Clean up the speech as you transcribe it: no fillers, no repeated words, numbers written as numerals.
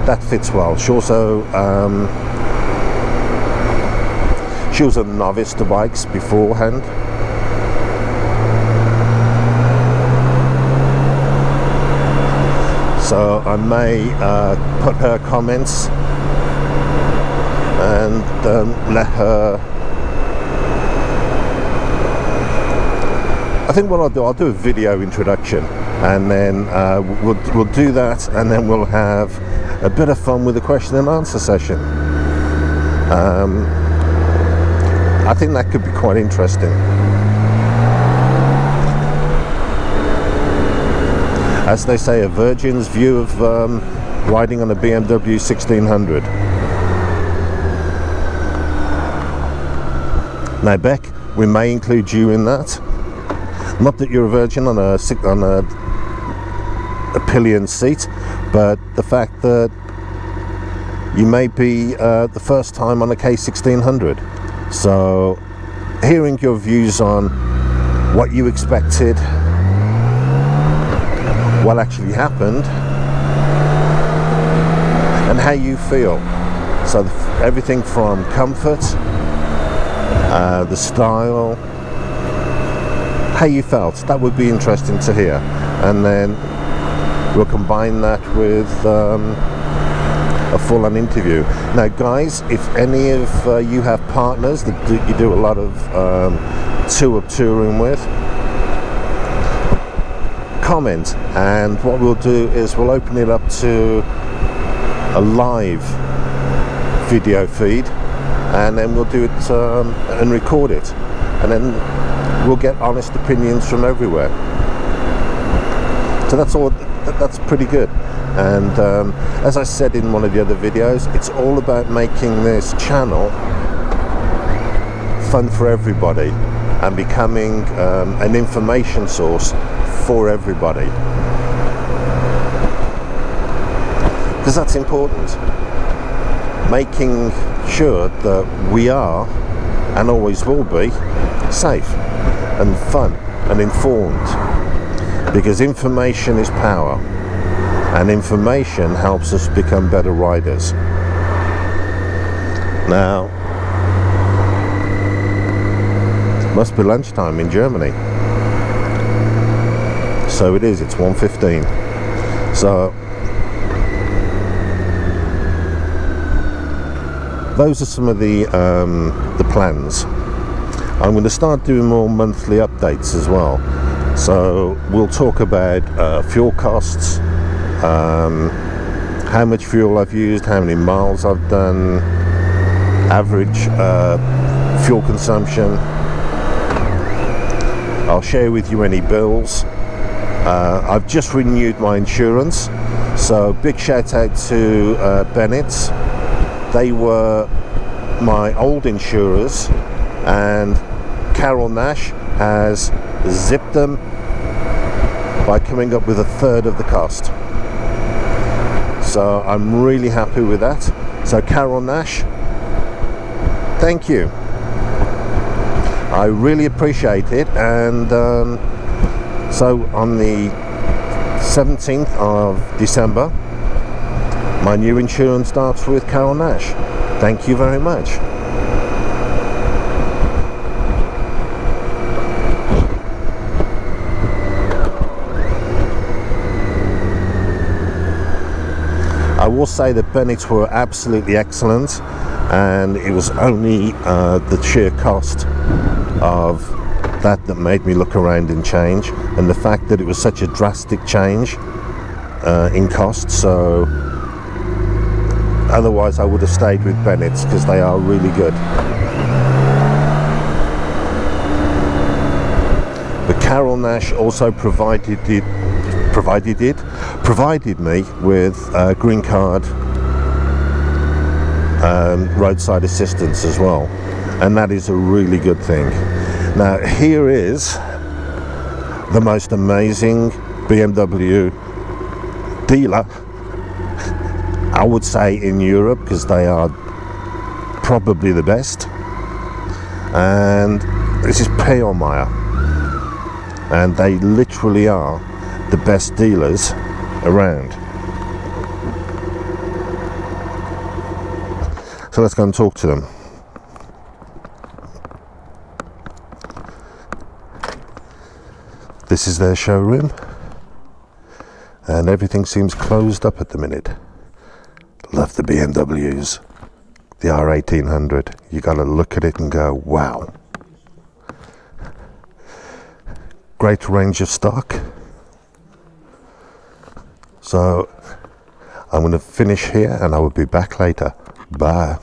that fits well. She also she was a novice to bikes beforehand. So I may put her comments and let her. I think what I'll do a video introduction, and then we'll do that, and then we'll have a bit of fun with the question and answer session. I think that could be quite interesting. As they say, a virgin's view of riding on a BMW 1600. Now, Beck, we may include you in that. Not that you're a virgin on a pillion seat, but the fact that you may be the first time on a K1600. So, hearing your views on what you expected, what actually happened, and how you feel. So everything from comfort, the style, how you felt, that would be interesting to hear. And then we'll combine that with a full-on interview. Now guys, if any of you have partners that you do a lot of touring with, comment, and what we'll do is we'll open it up to a live video feed, and then we'll do it and record it, and then we'll get honest opinions from everywhere. So that's pretty good. And as I said in one of the other videos, it's all about making this channel fun for everybody and becoming an information source for everybody, because that's important. Making sure that we are and always will be safe and fun and informed, because information is power, and information helps us become better riders. Now, must be lunchtime in Germany. So it is, it's 1:15. So those are some of the plans. I'm going to start doing more monthly updates as well. So we'll talk about fuel costs, how much fuel I've used, how many miles I've done, average fuel consumption. I'll share with you any bills. I've just renewed my insurance, so big shout out to Bennett's. They were my old insurers, and Carol Nash has zipped them by coming up with a third of the cost. So I'm really happy with that. So Carol Nash, thank you. I really appreciate it. And so on the 17th of December, my new insurance starts with Carol Nash. Thank you very much. I will say that Bennett's were absolutely excellent, and it was only the sheer cost of that made me look around and change, and the fact that it was such a drastic change in cost. So otherwise I would have stayed with Bennett's, because they are really good. But Carol Nash also provided me with a green card roadside assistance as well, and that is a really good thing. Now here is the most amazing BMW dealer, I would say, in Europe, because they are probably the best, and this is Pielmeier, and they literally are the best dealers around. So let's go and talk to them. This is their showroom, and everything seems closed up at the minute. Love the BMWs, the R1800. You gotta look at it and go, wow. Great range of stock. So I'm going to finish here and I will be back later. Bye.